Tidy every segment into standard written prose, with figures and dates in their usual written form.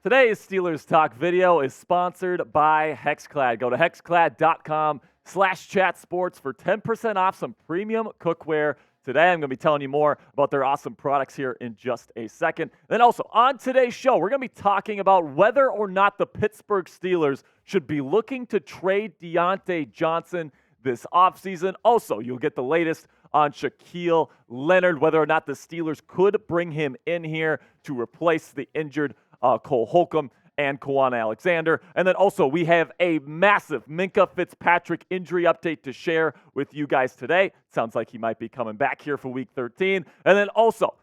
Today's Steelers Talk video is sponsored by Hexclad. Go to hexclad.com/chatsports for 10% off some premium cookware. Today, I'm going to be telling you more about their awesome products here in just a second. Then also, on today's show, we're going to be talking about whether or not the Pittsburgh Steelers should be looking to trade Deontay Johnson this offseason. Also, you'll get the latest on Shaquille Leonard, whether or not the Steelers could bring him in here to replace the injured Cole Holcomb and Kwan Alexander. And then also we have a massive Minka Fitzpatrick injury update to share with you guys today. Sounds like he might be coming back here for Week 13. And then also,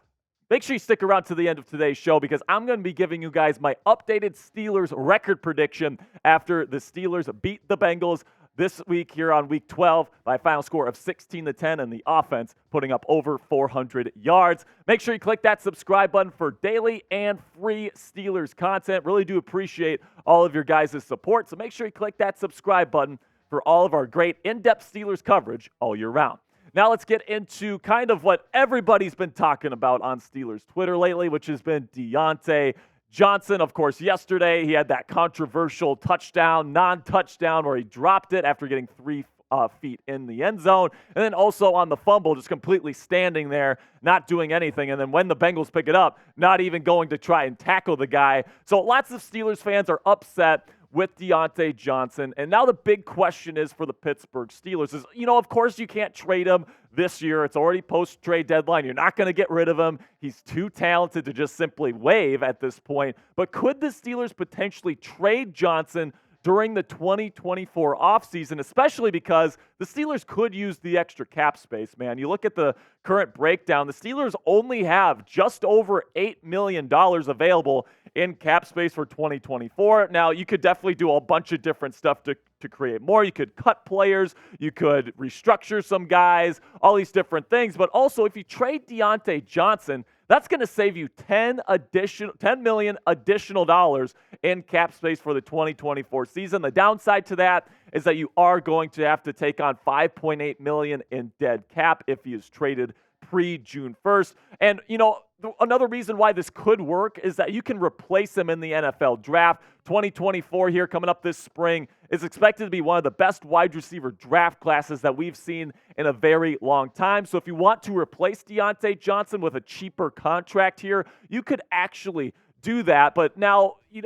make sure you stick around to the end of today's show because I'm going to be giving you guys my updated Steelers record prediction after the Steelers beat the Bengals this week here on Week 12 by a final score of 16-10 and the offense putting up over 400 yards. Make sure you click that subscribe button for daily and free Steelers content. Really do appreciate all of your guys' support, so make sure you click that subscribe button for all of our great in-depth Steelers coverage all year round. Now let's get into kind of what everybody's been talking about on Steelers Twitter lately, which has been Deontay Johnson. Of course, yesterday he had that controversial touchdown, non-touchdown, where he dropped it after getting 3 feet in the end zone. And then also on the fumble, just completely standing there, not doing anything. And then when the Bengals pick it up, not even going to try and tackle the guy. So lots of Steelers fans are upset with Deontay Johnson. And now the big question is for the Pittsburgh Steelers is, of course you can't trade him this year. It's already post-trade deadline. You're not going to get rid of him. He's too talented to just simply waive at this point. But could the Steelers potentially trade Johnson during the 2024 offseason, especially because the Steelers could use the extra cap space, man. You look at the current breakdown, the Steelers only have just over $8 million available in cap space for 2024. Now, you could definitely do a bunch of different stuff to create more. You could cut players. You could restructure some guys, all these different things. But also, if you trade Deontay Johnson, that's going to save you $10 million additional dollars in cap space for the 2024 season. The downside to that is that you are going to have to take on $5.8 million in dead cap if he is traded pre-June 1st. And, another reason why this could work is that you can replace him in the NFL draft. 2024 here coming up this spring is expected to be one of the best wide receiver draft classes that we've seen in a very long time. So if you want to replace Deontay Johnson with a cheaper contract here, you could actually do that. But now, you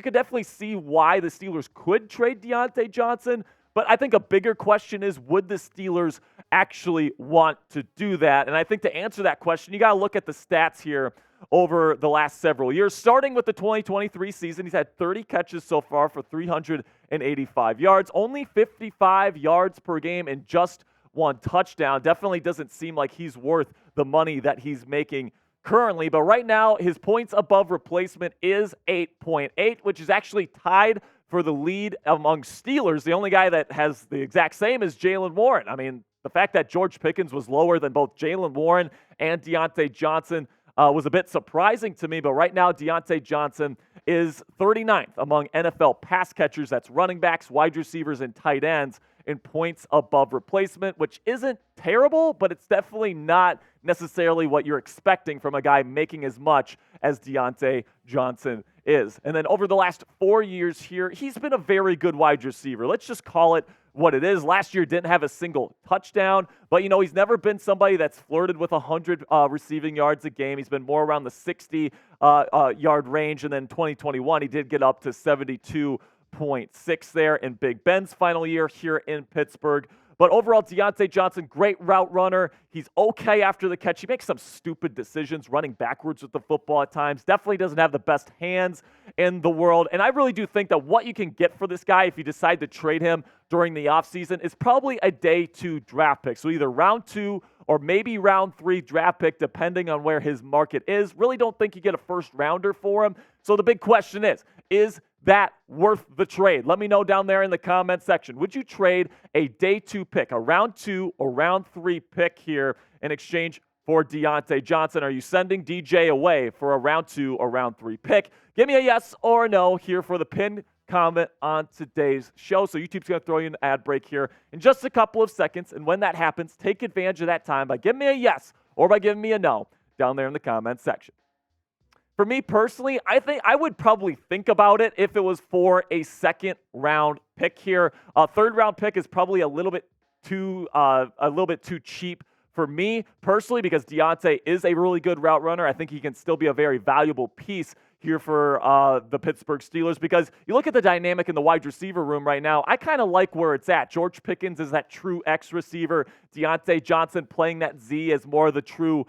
could definitely see why the Steelers could trade Deontay Johnson. But I think a bigger question is, would the Steelers actually want to do that? And I think to answer that question, you got to look at the stats here over the last several years. Starting with the 2023 season, he's had 30 catches so far for 385 yards, only 55 yards per game and just 1 touchdown. Definitely doesn't seem like he's worth the money that he's making currently. But right now, his points above replacement is 8.8, which is actually tied for the lead among Steelers. The only guy that has the exact same is Jaylen Warren. I mean, the fact that George Pickens was lower than both Jaylen Warren and Deontay Johnson was a bit surprising to me, but right now Deontay Johnson is 39th among NFL pass catchers, that's running backs, wide receivers, and tight ends, in points above replacement, which isn't terrible, but it's definitely not necessarily what you're expecting from a guy making as much as Deontay Johnson is. And then over the last 4 years here, he's been a very good wide receiver. Let's just call it what it is. Last year didn't have a single touchdown, but he's never been somebody that's flirted with 100 receiving yards a game. He's been more around the 60 yard range, and then 2021 he did get up to 72.6 there in Big Ben's final year here in Pittsburgh. But overall, Deontay Johnson, great route runner. He's okay after the catch. He makes some stupid decisions running backwards with the football at times. Definitely doesn't have the best hands in the world. And I really do think that what you can get for this guy if you decide to trade him during the offseason is probably a day 2 draft pick. So either round 2 or maybe round 3 draft pick, depending on where his market is. Really don't think you get a first rounder for him. So the big question is that worth the trade? Let me know down there in the comment section. Would you trade a day 2 pick, a round 2 or round 3 pick here in exchange for Deontay Johnson? Are you sending DJ away for a round 2 or round 3 pick? Give me a yes or a no here for the pinned comment on today's show. So YouTube's going to throw you an ad break here in just a couple of seconds. And when that happens, take advantage of that time by giving me a yes or by giving me a no down there in the comment section. For me personally, I think I would probably think about it if it was for a second-round pick here. A third-round pick is probably a little bit too cheap for me personally, because Diontae is a really good route runner. I think he can still be a very valuable piece here for the Pittsburgh Steelers, because you look at the dynamic in the wide receiver room right now, I kind of like where it's at. George Pickens is that true X receiver. Deontay Johnson playing that Z as more of the true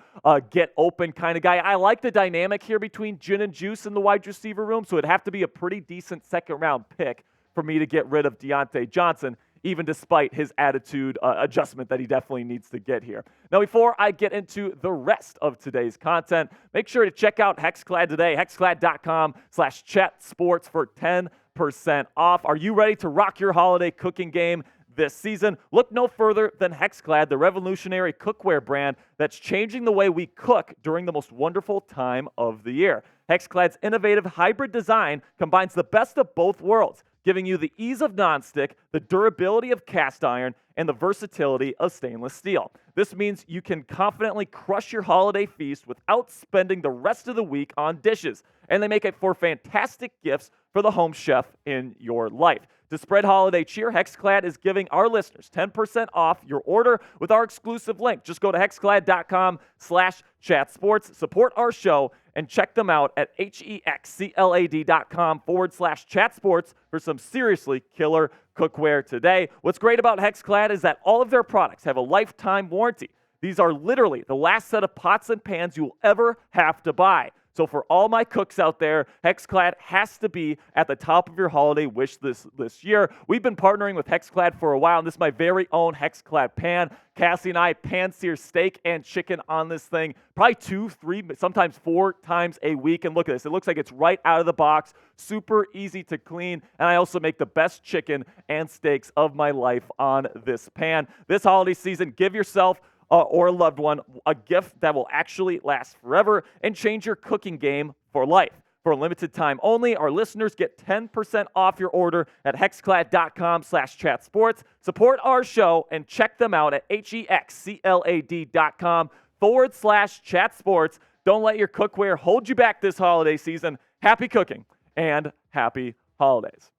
get open kind of guy. I like the dynamic here between Gin and Juice in the wide receiver room, so it'd have to be a pretty decent second-round pick for me to get rid of Deontay Johnson, even despite his attitude adjustment that he definitely needs to get here. Now, before I get into the rest of today's content, make sure to check out Hexclad today, hexclad.com/chatsports for 10% off. Are you ready to rock your holiday cooking game this season? Look no further than Hexclad, the revolutionary cookware brand that's changing the way we cook during the most wonderful time of the year. Hexclad's innovative hybrid design combines the best of both worlds, giving you the ease of nonstick, the durability of cast iron, and the versatility of stainless steel. This means you can confidently crush your holiday feast without spending the rest of the week on dishes, and they make it for fantastic gifts for the home chef in your life. To spread holiday cheer, Hexclad is giving our listeners 10% off your order with our exclusive link. Just go to hexclad.com/chatsports, support our show, and check them out at hexclad.com/chatsports for some seriously killer cookware today. What's great about Hexclad is that all of their products have a lifetime warranty. These are literally the last set of pots and pans you will ever have to buy. So for all my cooks out there, Hexclad has to be at the top of your holiday wish this year. We've been partnering with Hexclad for a while, and this is my very own Hexclad pan. Cassie and I pan-sear steak and chicken on this thing probably 2, 3, sometimes 4 times a week. And look at this. It looks like it's right out of the box, super easy to clean, and I also make the best chicken and steaks of my life on this pan. This holiday season, give yourself or a loved one a gift that will actually last forever and change your cooking game for life. For a limited time only, our listeners get 10% off your order at hexclad.com/chatsports. Support our show and check them out at hexclad.com/chatsports. Don't let your cookware hold you back this holiday season. Happy cooking and happy holidays.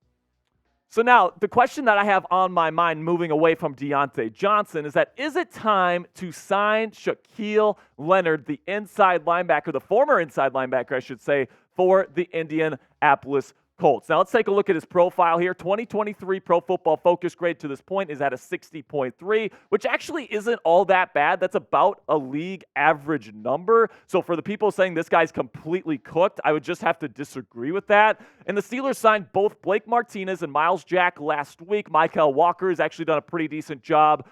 So now, the question that I have on my mind moving away from Deontay Johnson is it time to sign Shaquille Leonard, the inside linebacker, the former inside linebacker, I should say, for the Indianapolis Colts? Now, let's take a look at his profile here. 2023 Pro Football Focus grade to this point is at a 60.3, which actually isn't all that bad. That's about a league average number. So for the people saying this guy's completely cooked, I would just have to disagree with that. And the Steelers signed both Blake Martinez and Miles Jack last week. Michael Walker has actually done a pretty decent job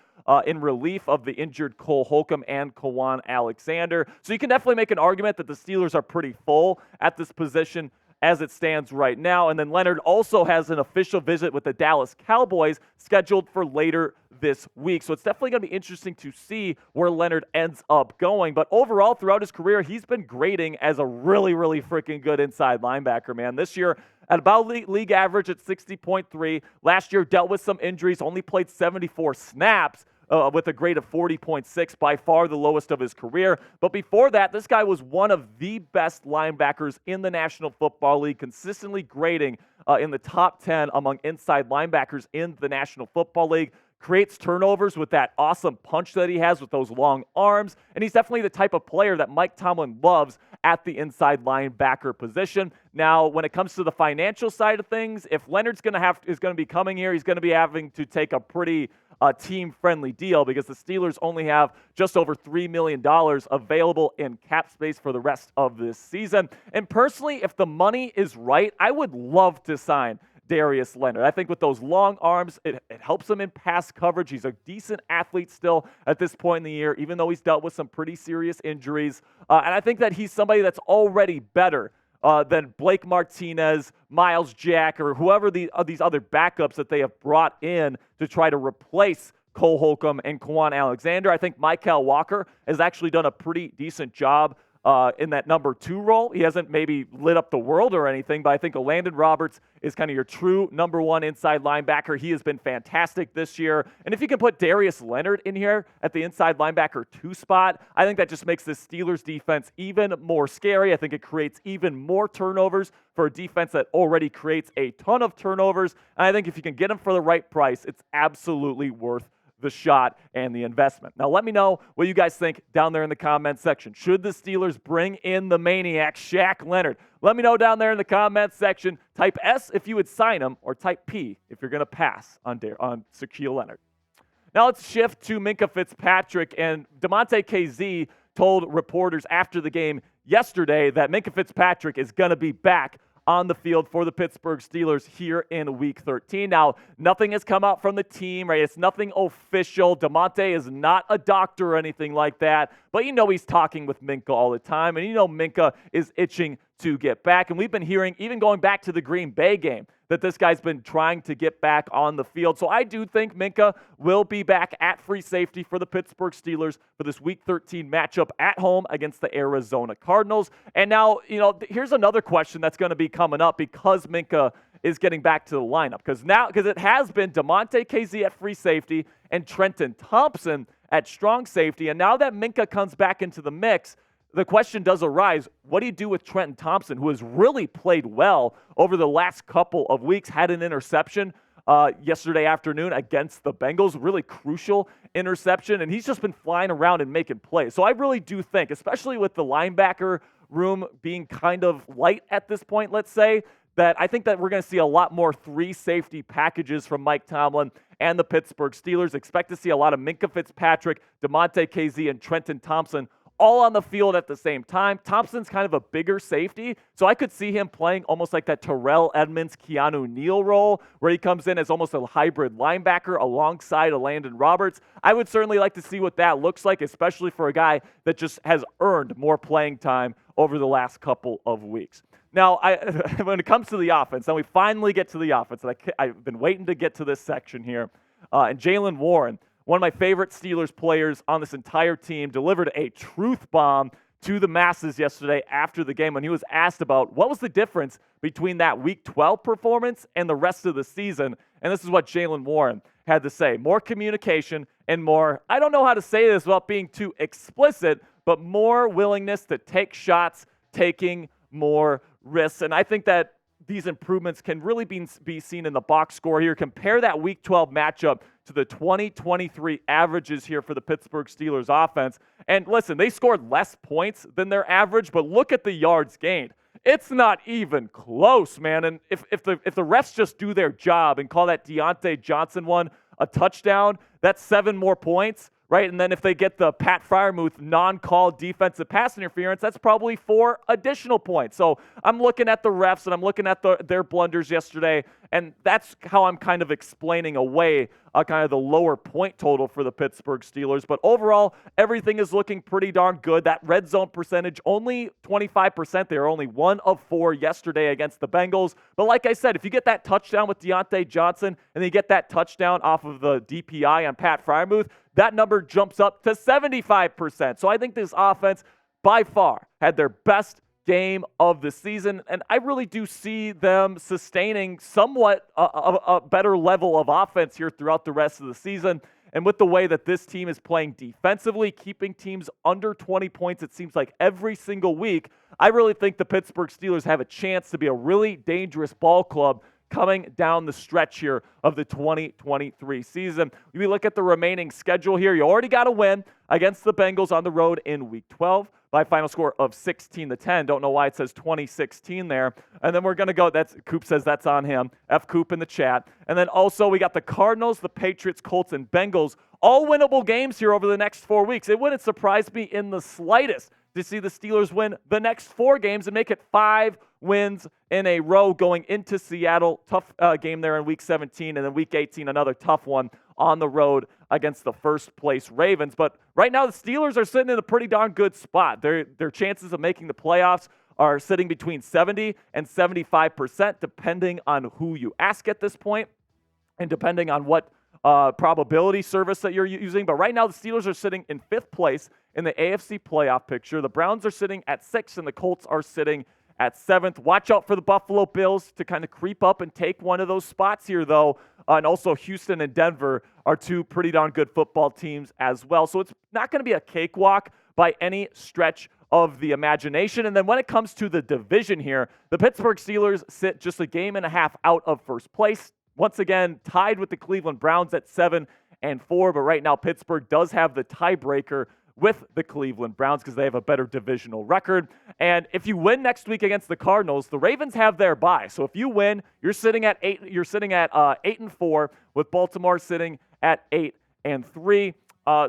in relief of the injured Cole Holcomb and Kwan Alexander. So you can definitely make an argument that the Steelers are pretty full at this position as it stands right now. And then Leonard also has an official visit with the Dallas Cowboys scheduled for later this week. So it's definitely going to be interesting to see where Leonard ends up going. But overall, throughout his career, he's been grading as a really, really freaking good inside linebacker, man. This year, at about league average at 60.3. Last year, dealt with some injuries, only played 74 snaps. With a grade of 40.6, by far the lowest of his career. But before that, this guy was one of the best linebackers in the National Football League, consistently grading in the top 10 among inside linebackers in the National Football League. Creates turnovers with that awesome punch that he has with those long arms. And he's definitely the type of player that Mike Tomlin loves at the inside linebacker position. Now, when it comes to the financial side of things, if Leonard's is going to be coming here, he's going to be having to take a pretty team-friendly deal because the Steelers only have just over $3 million available in cap space for the rest of this season. And personally, if the money is right, I would love to sign Darius Leonard. I think with those long arms, it helps him in pass coverage. He's a decent athlete still at this point in the year, even though he's dealt with some pretty serious injuries. And I think that he's somebody that's already better than Blake Martinez, Miles Jack, or whoever these other backups that they have brought in to try to replace Cole Holcomb and Kwan Alexander. I think Michael Walker has actually done a pretty decent job in that number 2 role. He hasn't maybe lit up the world or anything, but I think Landon Roberts is kind of your true number 1 inside linebacker. He has been fantastic this year. And if you can put Darius Leonard in here at the inside linebacker 2 spot, I think that just makes the Steelers defense even more scary. I think it creates even more turnovers for a defense that already creates a ton of turnovers. And I think if you can get them for the right price, it's absolutely worth the shot and the investment. Now, let me know what you guys think down there in the comments section. Should the Steelers bring in the maniac, Shaq Leonard? Let me know down there in the comments section. Type S if you would sign him, or type P if you're going to pass on Shaquille Leonard. Now, let's shift to Minka Fitzpatrick. And Deontay KZ told reporters after the game yesterday that Minka Fitzpatrick is going to be back on the field for the Pittsburgh Steelers here in Week 13. Now, nothing has come out from the team, right? It's nothing official. Deontay is not a doctor or anything like that, but you know he's talking with Minka all the time, and you know Minka is itching to get back. And we've been hearing, even going back to the Green Bay game, that this guy's been trying to get back on the field. So I do think Minka will be back at free safety for the Pittsburgh Steelers for this Week 13 matchup at home against the Arizona Cardinals. And now, here's another question that's going to be coming up because Minka is getting back to the lineup. Because it has been Diontae KZ at free safety and Trenton Thompson at strong safety. And now that Minka comes back into the mix, the question does arise, what do you do with Trenton Thompson, who has really played well over the last couple of weeks, had an interception yesterday afternoon against the Bengals, really crucial interception, and he's just been flying around and making plays. So I really do think, especially with the linebacker room being kind of light at this point, let's say, that I think that we're going to see a lot more 3 safety packages from Mike Tomlin and the Pittsburgh Steelers. Expect to see a lot of Minka Fitzpatrick, Diontae KZ, and Trenton Thompson all on the field at the same time. Thompson's kind of a bigger safety, so I could see him playing almost like that Terrell Edmonds, Keanu Neal role, where he comes in as almost a hybrid linebacker alongside a Landon Roberts. I would certainly like to see what that looks like, especially for a guy that just has earned more playing time over the last couple of weeks. Now, when it comes to the offense, now we finally get to the offense, and I've been waiting to get to this section here, and Jaylen Warren, one of my favorite Steelers players on this entire team, delivered a truth bomb to the masses yesterday after the game when he was asked about what was the difference between that Week 12 performance and the rest of the season. And this is what Jaylen Warren had to say. More communication and more, I don't know how to say this without being too explicit, but more willingness to take shots, taking more risks. And I think that these improvements can really be seen in the box score here. Compare that Week 12 matchup to the 2023 averages here for the Pittsburgh Steelers offense. And listen, they scored less points than their average, but look at the yards gained. It's not even close, man. And if the refs just do their job and call that Deontay Johnson one a touchdown, that's 7 more points, right? And then if they get the Pat Freiermuth non-called defensive pass interference, that's probably 4 additional points. So I'm looking at the refs and I'm looking at their blunders yesterday, and that's how I'm kind of explaining away kind of the lower point total for the Pittsburgh Steelers. But overall, everything is looking pretty darn good. That red zone percentage, only 25%. They were only 1 of 4 yesterday against the Bengals. But like I said, if you get that touchdown with Deontay Johnson and then you get that touchdown off of the DPI on Pat Freiermuth, that number jumps up to 75%. So I think this offense, by far, had their best game of the season, and I really do see them sustaining somewhat a better level of offense here throughout the rest of the season. And with the way that this team is playing defensively, keeping teams under 20 points, it seems like every single week, I really think the Pittsburgh Steelers have a chance to be a really dangerous ball club coming down the stretch here of the 2023 season. We look at the remaining schedule here. You already got a win against the Bengals on the road in Week 12 by a final score of 16-10. Don't know why it says 2016 there. And then we're going to go, Coop says that's on him. F Coop in the chat. And then also we got the Cardinals, the Patriots, Colts, and Bengals. All winnable games here over the next 4 weeks. It wouldn't surprise me in the slightest to see the Steelers win the next 4 games and make it 5 wins in a row going into Seattle. Tough game there in Week 17, and then Week 18, another tough one on the road against the first-place Ravens. But right now, the Steelers are sitting in a pretty darn good spot. Their chances of making the playoffs are sitting between 70 and 75%, depending on who you ask at this point, and depending on what probability service that you're using. But right now, the Steelers are sitting in 5th place in the AFC playoff picture. The Browns are sitting at 6th, and the Colts are sitting at 7th. Watch out for the Buffalo Bills to kind of creep up and take one of those spots here, though. And also Houston and Denver are 2 pretty darn good football teams as well. So it's not going to be a cakewalk by any stretch of the imagination. And then when it comes to the division here, the Pittsburgh Steelers sit just a game and a half out of first place. Once again, tied with the Cleveland Browns at 7-4. But right now, Pittsburgh does have the tiebreaker with the Cleveland Browns because they have a better divisional record. And if you win next week against the Cardinals, the Ravens have their bye. So if you win, you're sitting at 8-4, with Baltimore sitting at 8-3.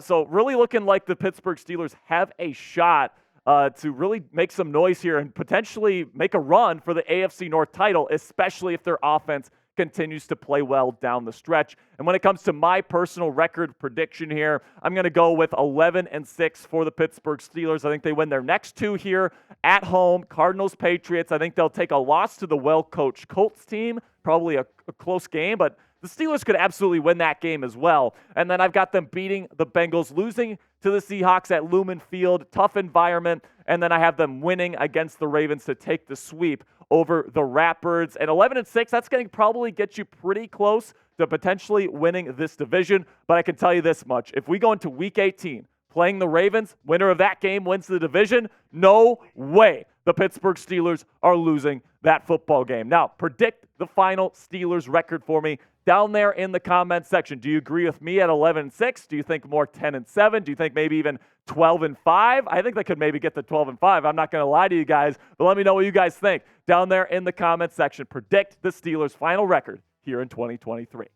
So really looking like the Pittsburgh Steelers have a shot to really make some noise here and potentially make a run for the AFC North title, especially if their offense continues to play well down the stretch. And when it comes to my personal record prediction here, I'm going to go with 11-6 for the Pittsburgh Steelers. I think they win their next 2 here at home. Cardinals, Patriots. I think they'll take a loss to the well-coached Colts team, probably a close game, but the Steelers could absolutely win that game as well. And then I've got them beating the Bengals, losing to the Seahawks at Lumen Field, tough environment. And then I have them winning against the Ravens to take the sweep over the Ratbirds. And 11-6, that's going to probably get you pretty close to potentially winning this division. But I can tell you this much. If we go into Week 18 playing the Ravens, winner of that game wins the division, no way the Pittsburgh Steelers are losing that football game. Now, predict the final Steelers record for me down there in the comments section. Do you agree with me at 11-6? Do you think more 10-7? Do you think maybe even 12-5? I think they could maybe get to 12-5. I'm not going to lie to you guys, but let me know what you guys think down there in the comments section. Predict the Steelers' final record here in 2023.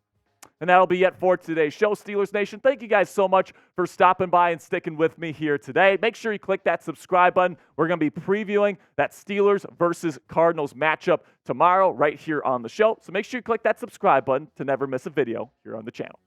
And that'll be it for today's show, Steelers Nation. Thank you guys so much for stopping by and sticking with me here today. Make sure you click that subscribe button. We're going to be previewing that Steelers versus Cardinals matchup tomorrow right here on the show. So make sure you click that subscribe button to never miss a video here on the channel.